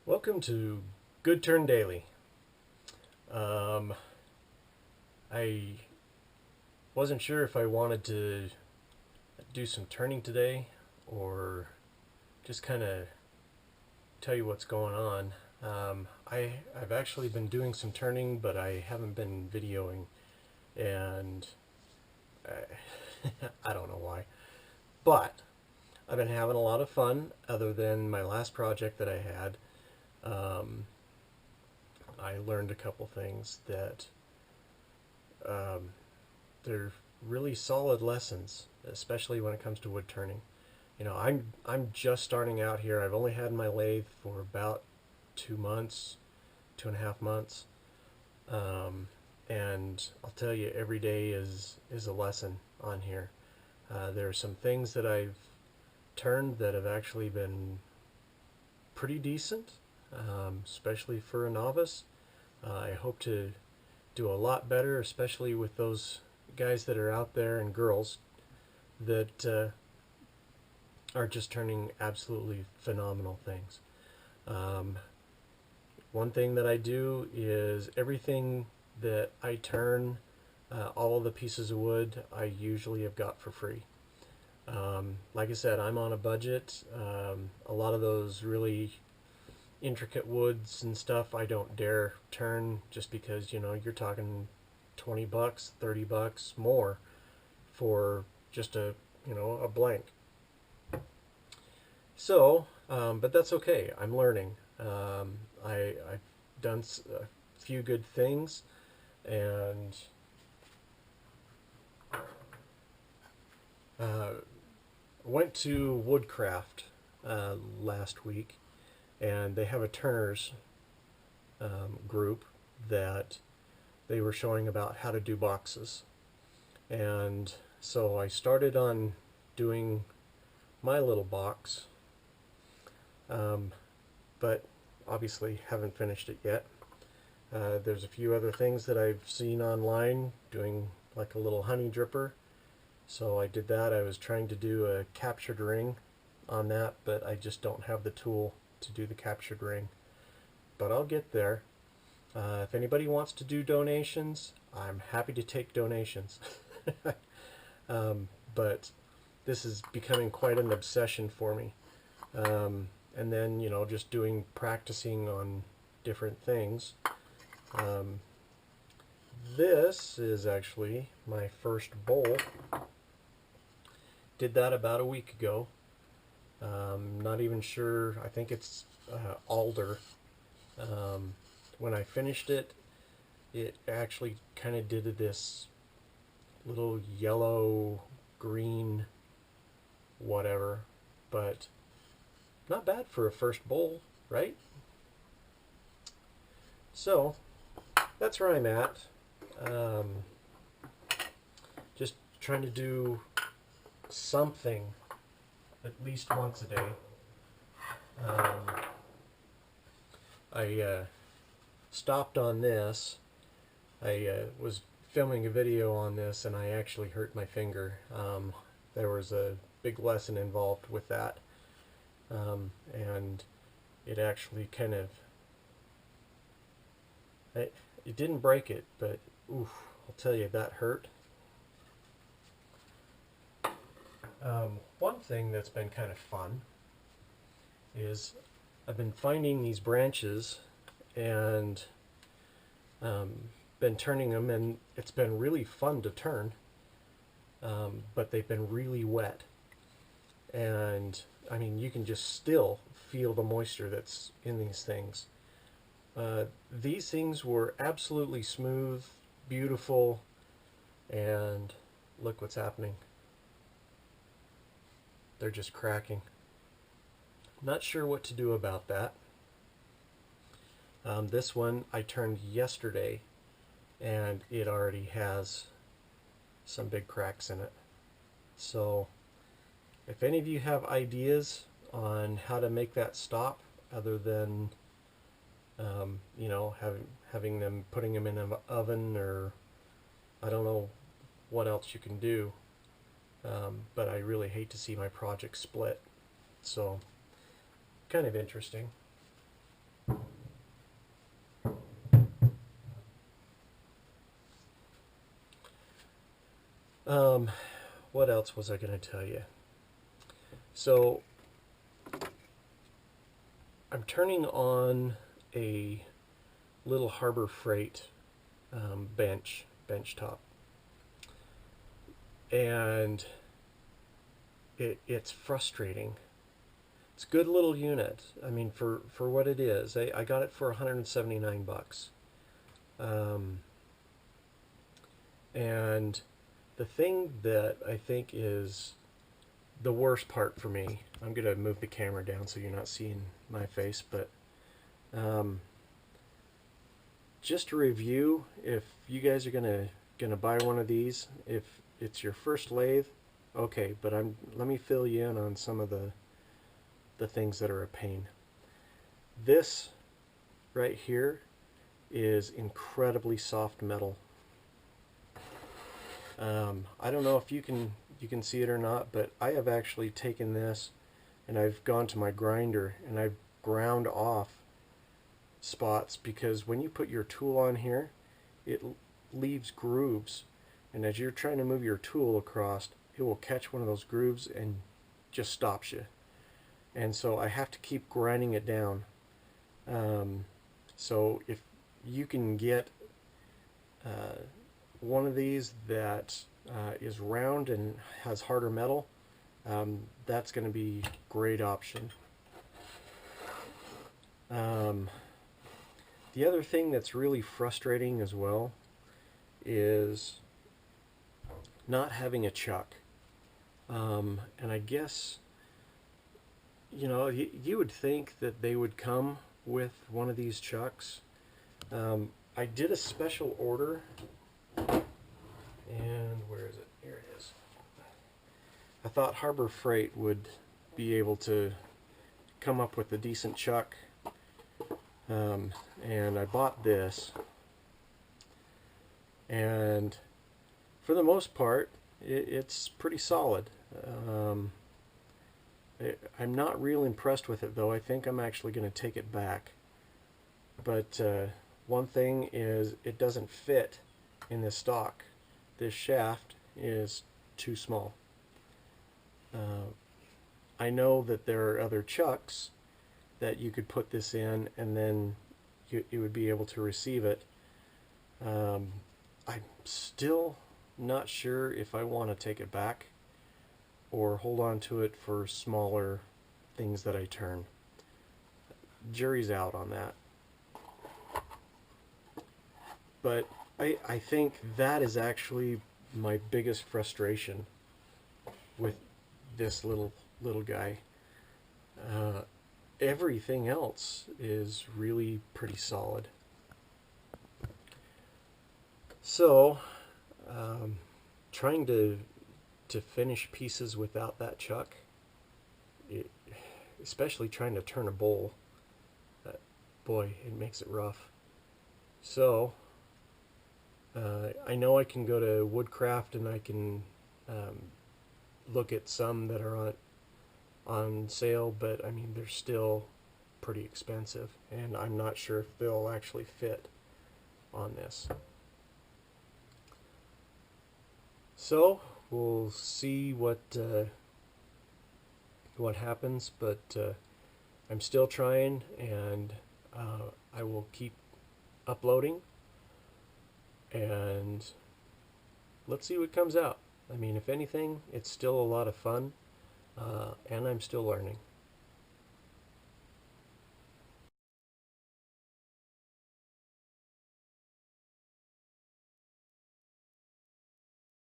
Welcome to Good Turn Daily. I wasn't sure if I wanted to do some turning today or just kind of tell you what's going on. I've actually been doing some turning, but I haven't been videoing, and I don't know why. But I've been having a lot of fun, other than my last project that I had. I learned a couple things that they're really solid lessons, especially when it comes to wood turning. You know, I'm just starting out here. I've only had my lathe for about 2 months, 2.5 months, and I'll tell you, every day is a lesson on here. There are some things that I've turned that have actually been pretty decent, especially for a novice. I hope to do a lot better, especially with those guys that are out there and girls that are just turning absolutely phenomenal things. One thing that I do is everything that I turn, all of the pieces of wood, I usually have got for free. Like I said, I'm on a budget. A lot of those really intricate woods and stuff I don't dare turn, just because, you know, you're talking $20, $30 more for just a blank. So but that's okay. I'm learning. I've done a few good things, and went to Woodcraft last week, and they have a turners group that they were showing about how to do boxes. And so I started on doing my little box, but obviously haven't finished it yet. There's a few other things that I've seen online, doing like a little honey dripper. So I did that. I was trying to do a captured ring on that, but I just don't have the tool to do the captured ring. But I'll get there. If anybody wants to do donations, I'm happy to take donations. But this is becoming quite an obsession for me. And then, you know, just practicing on different things. This is actually my first bowl. Did that about a week ago. Not even sure. I think it's alder. When I finished it, it actually kind of did this little yellow, green, whatever, but not bad for a first bowl, right? So that's where I'm at. Just trying to do something at least once a day. I stopped on this. I was filming a video on this, and I actually hurt my finger. There was a big lesson involved with that, and it actually kind of, it didn't break it, but oof, I'll tell you, that hurt. One thing that's been kind of fun is I've been finding these branches and been turning them, and it's been really fun to turn, but they've been really wet, and I mean, you can just still feel the moisture that's in these things. These things were absolutely smooth, beautiful, and look what's happening. They're just cracking. Not sure what to do about that. This one I turned yesterday, and it already has some big cracks in it. So if any of you have ideas on how to make that stop, other than you know, having them, putting them in an oven, or I don't know what else you can do, but I really hate to see my project split. So kind of interesting. Um, what else was I going to tell you? So I'm turning on a little Harbor Freight bench top, and it's frustrating. It's a good little unit. I mean, for what it is, I got it for 179 bucks. Um, and the thing that I think is the worst part for me, I'm gonna move the camera down so you're not seeing my face, but um, just to review, if you guys are gonna buy one of these, if it's your first lathe, okay, but let me fill you in on some of the things that are a pain. This right here is incredibly soft metal. I don't know if you can see it or not, but I have actually taken this and I've gone to my grinder and I've ground off spots, because when you put your tool on here, it leaves grooves, and as you're trying to move your tool across, it will catch one of those grooves and just stops you. And so I have to keep grinding it down. So if you can get one of these that is round and has harder metal, that's going to be a great option. The other thing that's really frustrating as well is not having a chuck. And I guess, you know, you would think that they would come with one of these chucks. I did a special order, and where is it? Here it is. I thought Harbor Freight would be able to come up with a decent chuck, and I bought this, and for the most part it's pretty solid. I'm not real impressed with it though. I think I'm actually going to take it back, but one thing is it doesn't fit in this stock. This shaft is too small. I know that there are other chucks that you could put this in and then you would be able to receive it. I'm still not sure if I want to take it back or hold on to it for smaller things that I turn. Jury's out on that. But I think that is actually my biggest frustration with this little guy. Everything else is really pretty solid. So, trying to finish pieces without that chuck, especially trying to turn a bowl, boy, it makes it rough. So, I know I can go to Woodcraft and I can look at some that are on sale, but I mean they're still pretty expensive, and I'm not sure if they'll actually fit on this. So we'll see what happens, but I'm still trying, and I will keep uploading, and let's see what comes out. I mean, if anything, it's still a lot of fun, and I'm still learning.